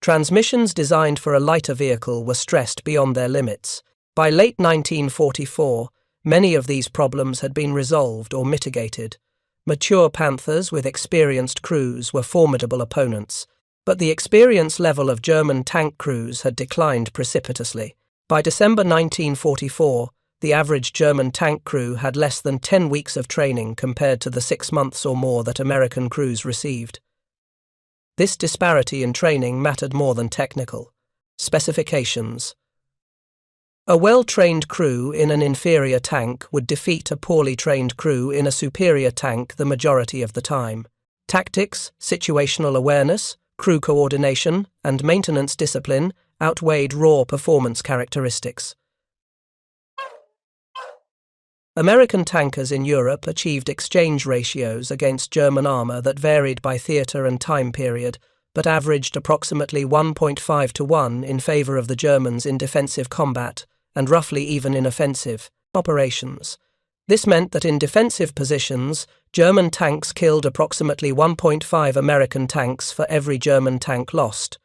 Transmissions designed for a lighter vehicle were stressed beyond their limits. By late 1944, many of these problems had been resolved or mitigated. Mature Panthers with experienced crews were formidable opponents, but the experience level of German tank crews had declined precipitously. By December 1944, the average German tank crew had less than 10 weeks of training compared to the 6 months or more that American crews received. This disparity in training mattered more than technical. Specifications. A well-trained crew in an inferior tank would defeat a poorly trained crew in a superior tank the majority of the time. Tactics, situational awareness, crew coordination, and maintenance discipline outweighed raw performance characteristics. American tankers in Europe achieved exchange ratios against German armor that varied by theater and time period, but averaged approximately 1.5 to 1 in favor of the Germans in defensive combat and roughly even in offensive operations. This meant that in defensive positions, German tanks killed approximately 1.5 American tanks for every German tank lost.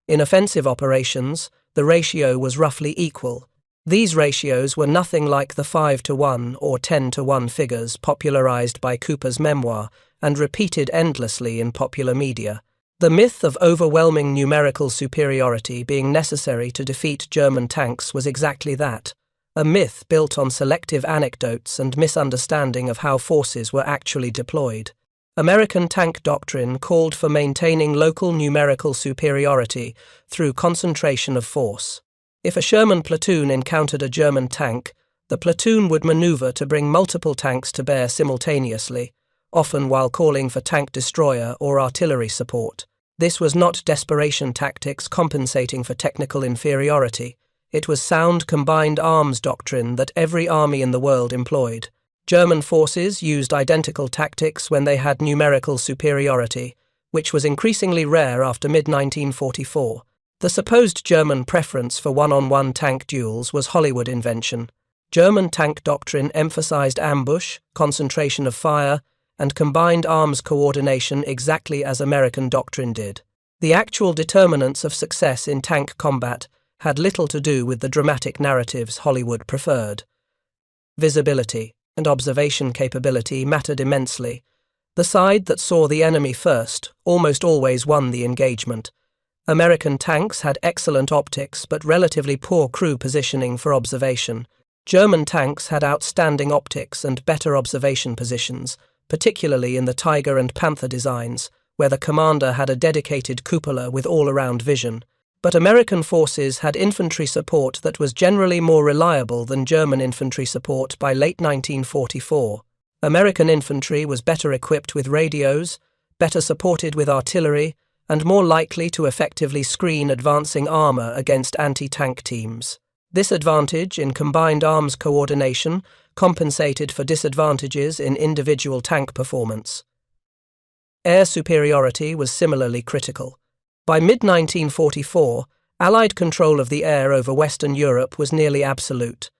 In offensive operations, the ratio was roughly equal. These ratios were nothing like the 5-to-1 or 10-to-1 figures popularized by Cooper's memoir and repeated endlessly in popular media. The myth of overwhelming numerical superiority being necessary to defeat German tanks was exactly that, a myth built on selective anecdotes and misunderstanding of how forces were actually deployed. American tank doctrine called for maintaining local numerical superiority through concentration of force. If a Sherman platoon encountered a German tank, the platoon would maneuver to bring multiple tanks to bear simultaneously, often while calling for tank destroyer or artillery support. This was not desperation tactics compensating for technical inferiority. It was sound combined arms doctrine that every army in the world employed. German forces used identical tactics when they had numerical superiority, which was increasingly rare after mid-1944. The supposed German preference for one-on-one tank duels was Hollywood invention. German tank doctrine emphasized ambush, concentration of fire, and combined arms coordination exactly as American doctrine did. The actual determinants of success in tank combat had little to do with the dramatic narratives Hollywood preferred. Visibility and observation capability mattered immensely. The side that saw the enemy first almost always won the engagement. American tanks had excellent optics but relatively poor crew positioning for observation. German tanks had outstanding optics and better observation positions, particularly in the Tiger and Panther designs, where the commander had a dedicated cupola with all-around vision. But American forces had infantry support that was generally more reliable than German infantry support by late 1944. American infantry was better equipped with radios, better supported with artillery, and more likely to effectively screen advancing armor against anti-tank teams. This advantage in combined arms coordination compensated for disadvantages in individual tank performance. Air superiority was similarly critical. By mid-1944, Allied control of the air over Western Europe was nearly absolute.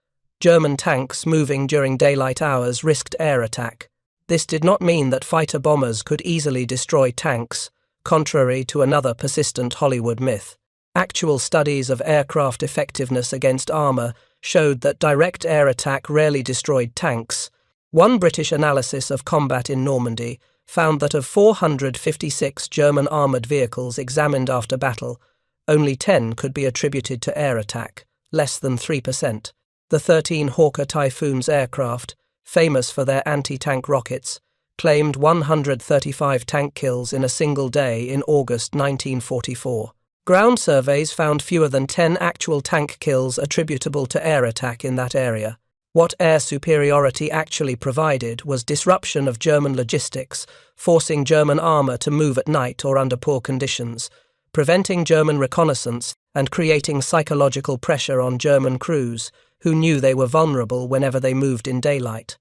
German tanks moving during daylight hours risked air attack. This did not mean that fighter bombers could easily destroy tanks, contrary to another persistent Hollywood myth. Actual studies of aircraft effectiveness against armor showed that direct air attack rarely destroyed tanks. One British analysis of combat in Normandy found that of 456 German armoured vehicles examined after battle, only 10 could be attributed to air attack, less than 3%. The 13 Hawker Typhoon's aircraft, famous for their anti-tank rockets, claimed 135 tank kills in a single day in August 1944. Ground surveys found fewer than 10 actual tank kills attributable to air attack in that area. What air superiority actually provided was disruption of German logistics, forcing German armour to move at night or under poor conditions, preventing German reconnaissance and creating psychological pressure on German crews, who knew they were vulnerable whenever they moved in daylight.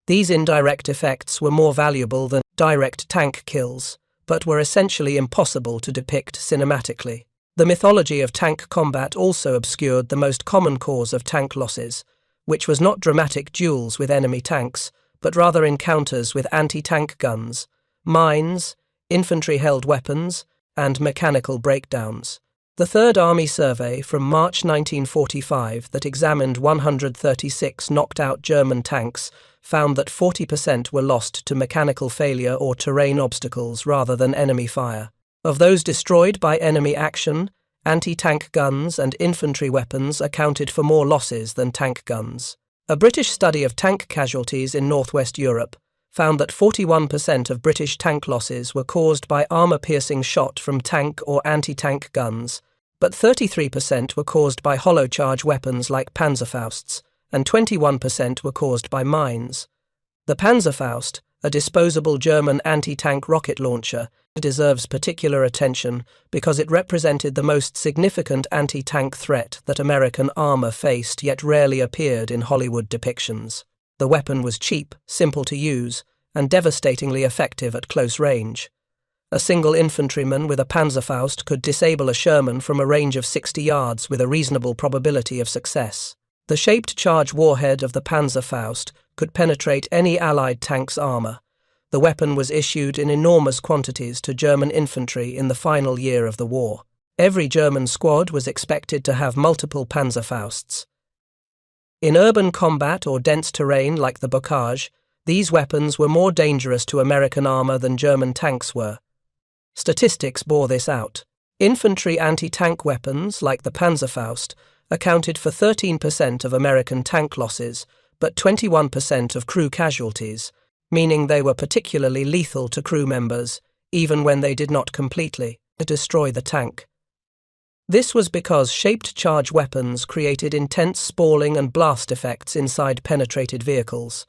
These indirect effects were more valuable than direct tank kills, but were essentially impossible to depict cinematically. The mythology of tank combat also obscured the most common cause of tank losses, which was not dramatic duels with enemy tanks, but rather encounters with anti-tank guns, mines, infantry-held weapons, and mechanical breakdowns. The Third Army Survey from March 1945 that examined 136 knocked-out German tanks found that 40% were lost to mechanical failure or terrain obstacles rather than enemy fire. Of those destroyed by enemy action, anti-tank guns and infantry weapons accounted for more losses than tank guns. A British study of tank casualties in northwest Europe found that 41% of British tank losses were caused by armour-piercing shot from tank or anti-tank guns, but 33% were caused by hollow-charge weapons like Panzerfausts, and 21% were caused by mines. The Panzerfaust, a disposable German anti-tank rocket launcher, deserves particular attention because it represented the most significant anti-tank threat that American armour faced yet rarely appeared in Hollywood depictions. The weapon was cheap, simple to use, and devastatingly effective at close range. A single infantryman with a Panzerfaust could disable a Sherman from a range of 60 yards with a reasonable probability of success. The shaped charge warhead of the Panzerfaust could penetrate any Allied tank's armour. The weapon was issued in enormous quantities to German infantry in the final year of the war. Every German squad was expected to have multiple Panzerfausts. In urban combat or dense terrain like the bocage, these weapons were more dangerous to American armor than German tanks were. Statistics bore this out. Infantry anti-tank weapons, like the Panzerfaust, accounted for 13% of American tank losses, but 21% of crew casualties, meaning they were particularly lethal to crew members, even when they did not completely destroy the tank. This was because shaped charge weapons created intense spalling and blast effects inside penetrated vehicles.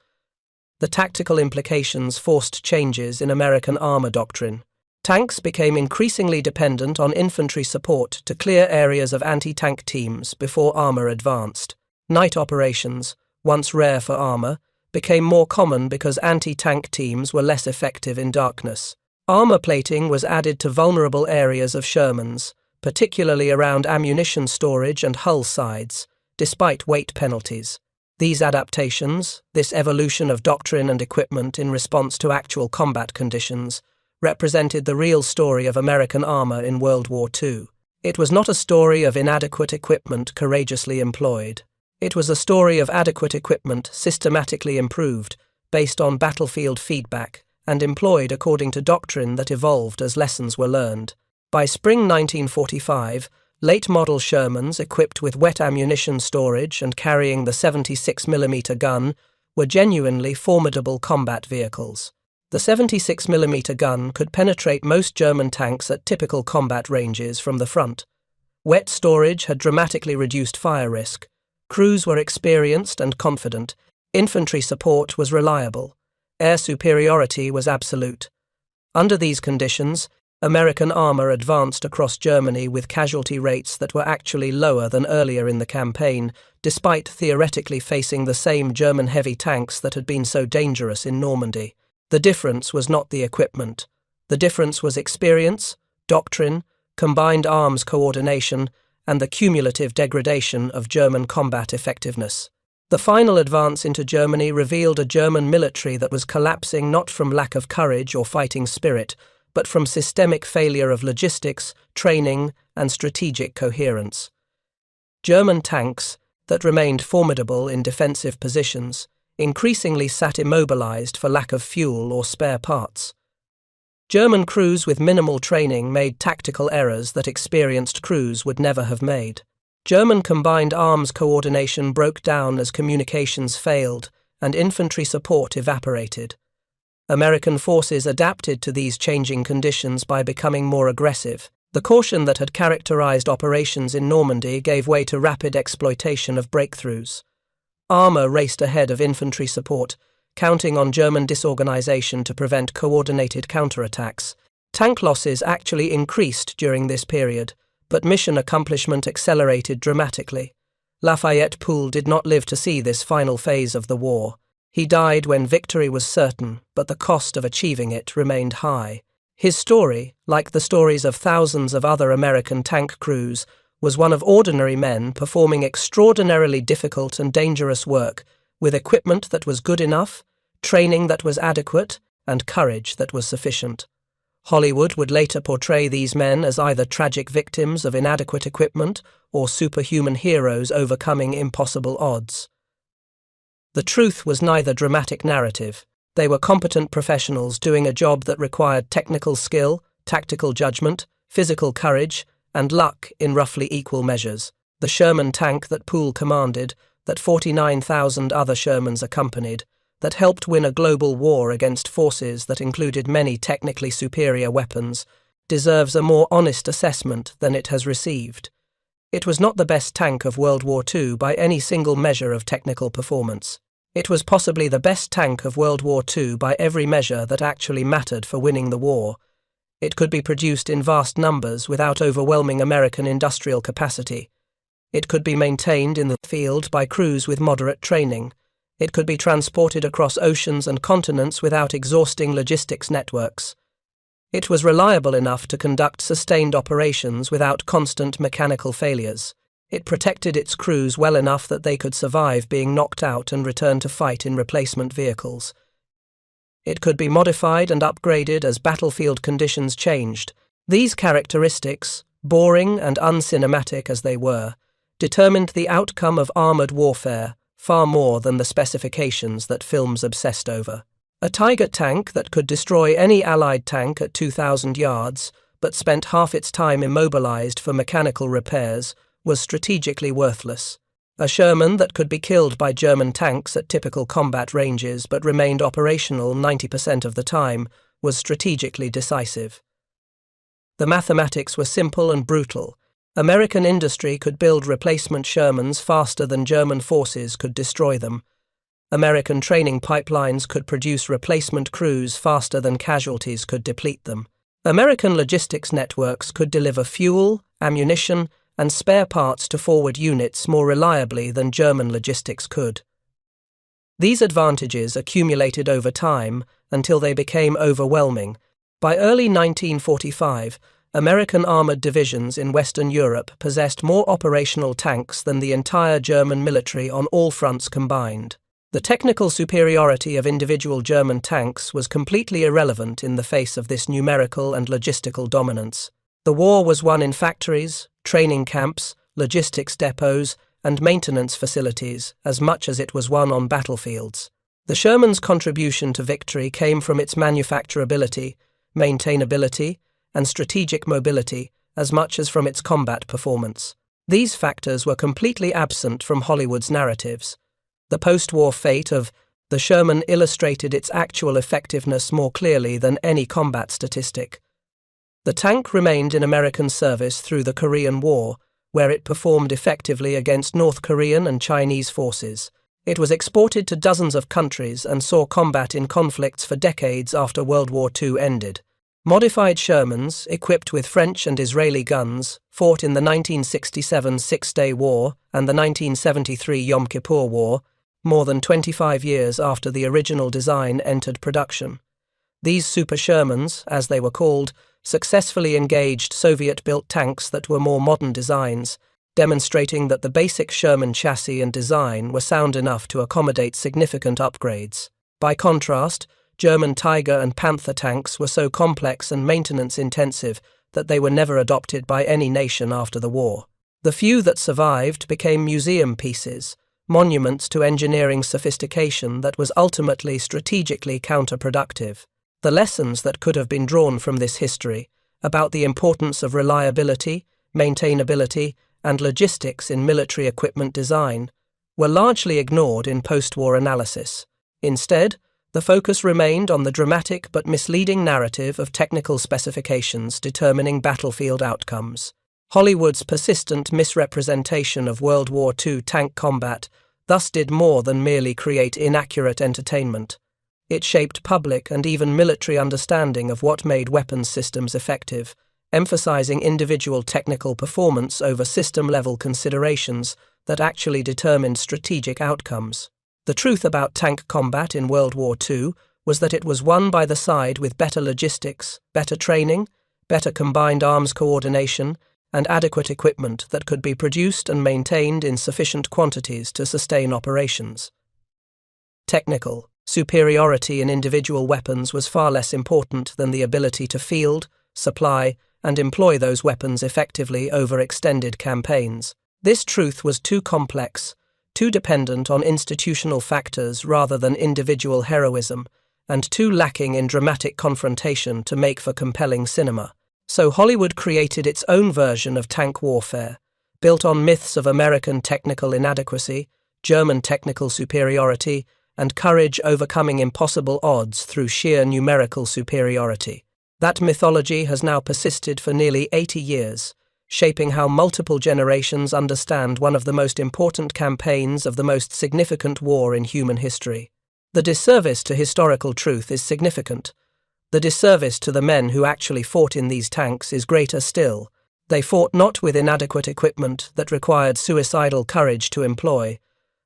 The tactical implications forced changes in American armor doctrine. Tanks became increasingly dependent on infantry support to clear areas of anti-tank teams before armor advanced. Night operations, once rare for armor, became more common because anti-tank teams were less effective in darkness. Armor plating was added to vulnerable areas of Shermans, particularly around ammunition storage and hull sides, despite weight penalties. These adaptations, this evolution of doctrine and equipment in response to actual combat conditions, represented the real story of American armor in World War II. It was not a story of inadequate equipment courageously employed. It was a story of adequate equipment systematically improved, based on battlefield feedback, and employed according to doctrine that evolved as lessons were learned. By spring 1945, late-model Shermans equipped with wet ammunition storage and carrying the 76mm gun were genuinely formidable combat vehicles. The 76mm gun could penetrate most German tanks at typical combat ranges from the front. Wet storage had dramatically reduced fire risk. Crews were experienced and confident. Infantry support was reliable. Air superiority was absolute. Under these conditions, American armor advanced across Germany with casualty rates that were actually lower than earlier in the campaign, despite theoretically facing the same German heavy tanks that had been so dangerous in Normandy. The difference was not the equipment. The difference was experience, doctrine, combined arms coordination, and the cumulative degradation of German combat effectiveness. The final advance into Germany revealed a German military that was collapsing not from lack of courage or fighting spirit, but from systemic failure of logistics, training, and strategic coherence. German tanks, that remained formidable in defensive positions, increasingly sat immobilized for lack of fuel or spare parts. German crews with minimal training made tactical errors that experienced crews would never have made. German combined arms coordination broke down as communications failed and infantry support evaporated. American forces adapted to these changing conditions by becoming more aggressive. The caution that had characterized operations in Normandy gave way to rapid exploitation of breakthroughs. Armor raced ahead of infantry support, counting on German disorganization to prevent coordinated counterattacks. Tank losses actually increased during this period, but mission accomplishment accelerated dramatically. Lafayette Poole did not live to see this final phase of the war. He died when victory was certain, but the cost of achieving it remained high. His story, like the stories of thousands of other American tank crews, was one of ordinary men performing extraordinarily difficult and dangerous work, with equipment that was good enough, training that was adequate, and courage that was sufficient. Hollywood would later portray these men as either tragic victims of inadequate equipment or superhuman heroes overcoming impossible odds. The truth was neither dramatic narrative. They were competent professionals doing a job that required technical skill, tactical judgment, physical courage, and luck in roughly equal measures. The Sherman tank that Poole commanded, that 49,000 other Shermans accompanied, that helped win a global war against forces that included many technically superior weapons, deserves a more honest assessment than it has received. It was not the best tank of World War II by any single measure of technical performance. It was possibly the best tank of World War II by every measure that actually mattered for winning the war. It could be produced in vast numbers without overwhelming American industrial capacity. It could be maintained in the field by crews with moderate training. It could be transported across oceans and continents without exhausting logistics networks. It was reliable enough to conduct sustained operations without constant mechanical failures. It protected its crews well enough that they could survive being knocked out and return to fight in replacement vehicles. It could be modified and upgraded as battlefield conditions changed. These characteristics, boring and uncinematic as they were, determined the outcome of armoured warfare far more than the specifications that films obsessed over. A Tiger tank that could destroy any Allied tank at 2,000 yards, but spent half its time immobilized for mechanical repairs, was strategically worthless. A Sherman that could be killed by German tanks at typical combat ranges but remained operational 90% of the time was strategically decisive. The mathematics were simple and brutal. American industry could build replacement Shermans faster than German forces could destroy them. American training pipelines could produce replacement crews faster than casualties could deplete them. American logistics networks could deliver fuel, ammunition, and spare parts to forward units more reliably than German logistics could. These advantages accumulated over time until they became overwhelming. By early 1945, American armored divisions in Western Europe possessed more operational tanks than the entire German military on all fronts combined. The technical superiority of individual German tanks was completely irrelevant in the face of this numerical and logistical dominance. The war was won in factories, training camps, logistics depots, and maintenance facilities as much as it was won on battlefields. The Sherman's contribution to victory came from its manufacturability, maintainability, and strategic mobility as much as from its combat performance. These factors were completely absent from Hollywood's narratives. The post-war fate of the Sherman illustrated its actual effectiveness more clearly than any combat statistic. The tank remained in American service through the Korean War, where it performed effectively against North Korean and Chinese forces. It was exported to dozens of countries and saw combat in conflicts for decades after World War II ended. Modified Shermans, equipped with French and Israeli guns, fought in the 1967 Six-Day War and the 1973 Yom Kippur War, more than 25 years after the original design entered production. These Super Shermans, as they were called, successfully engaged Soviet-built tanks that were more modern designs, demonstrating that the basic Sherman chassis and design were sound enough to accommodate significant upgrades. By contrast, German Tiger and Panther tanks were so complex and maintenance-intensive that they were never adopted by any nation after the war. The few that survived became museum pieces, monuments to engineering sophistication that was ultimately strategically counterproductive. The lessons that could have been drawn from this history about the importance of reliability, maintainability, and logistics in military equipment design were largely ignored in post-war analysis. Instead, the focus remained on the dramatic but misleading narrative of technical specifications determining battlefield outcomes. Hollywood's persistent misrepresentation of World War II tank combat thus did more than merely create inaccurate entertainment. It shaped public and even military understanding of what made weapons systems effective, emphasizing individual technical performance over system-level considerations that actually determined strategic outcomes. The truth about tank combat in World War II was that it was won by the side with better logistics, better training, better combined arms coordination, and adequate equipment that could be produced and maintained in sufficient quantities to sustain operations. Technical superiority in individual weapons was far less important than the ability to field, supply, and employ those weapons effectively over extended campaigns. This truth was too complex, too dependent on institutional factors rather than individual heroism, and too lacking in dramatic confrontation to make for compelling cinema. So Hollywood created its own version of tank warfare, built on myths of American technical inadequacy, German technical superiority, and courage overcoming impossible odds through sheer numerical superiority. That mythology has now persisted for nearly 80 years, shaping how multiple generations understand one of the most important campaigns of the most significant war in human history. The disservice to historical truth is significant. The disservice to the men who actually fought in these tanks is greater still. They fought not with inadequate equipment that required suicidal courage to employ,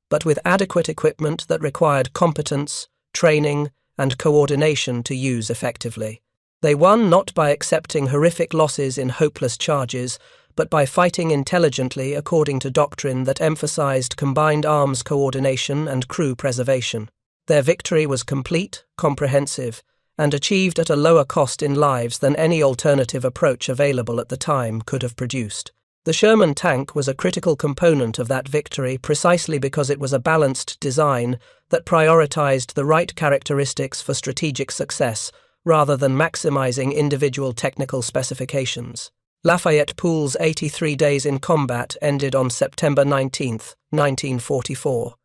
but with adequate equipment that required competence, training, and coordination to use effectively. They won not by accepting horrific losses in hopeless charges, but by fighting intelligently according to doctrine that emphasized combined arms coordination and crew preservation. Their victory was complete, comprehensive, and achieved at a lower cost in lives than any alternative approach available at the time could have produced. The Sherman tank was a critical component of that victory precisely because it was a balanced design that prioritized the right characteristics for strategic success rather than maximizing individual technical specifications. Lafayette Poole's 83 days in combat ended on September 19, 1944.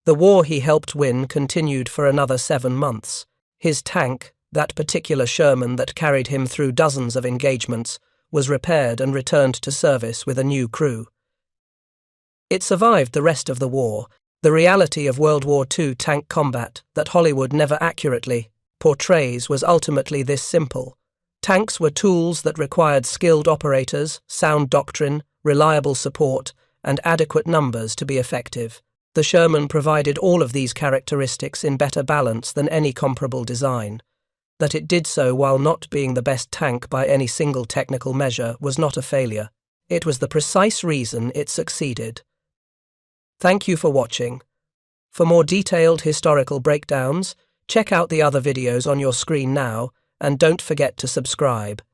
The war he helped win continued for another 7 months. His tank, that particular Sherman that carried him through dozens of engagements, was repaired and returned to service with a new crew. It survived the rest of the war, the reality of World War II tank combat that Hollywood never accurately portrays was ultimately this simple. Tanks were tools that required skilled operators, sound doctrine, reliable support, and adequate numbers to be effective. The Sherman provided all of these characteristics in better balance than any comparable design. That it did so while not being the best tank by any single technical measure was not a failure. It was the precise reason it succeeded. Thank you for watching. For more detailed historical breakdowns, check out the other videos on your screen now, and don't forget to subscribe.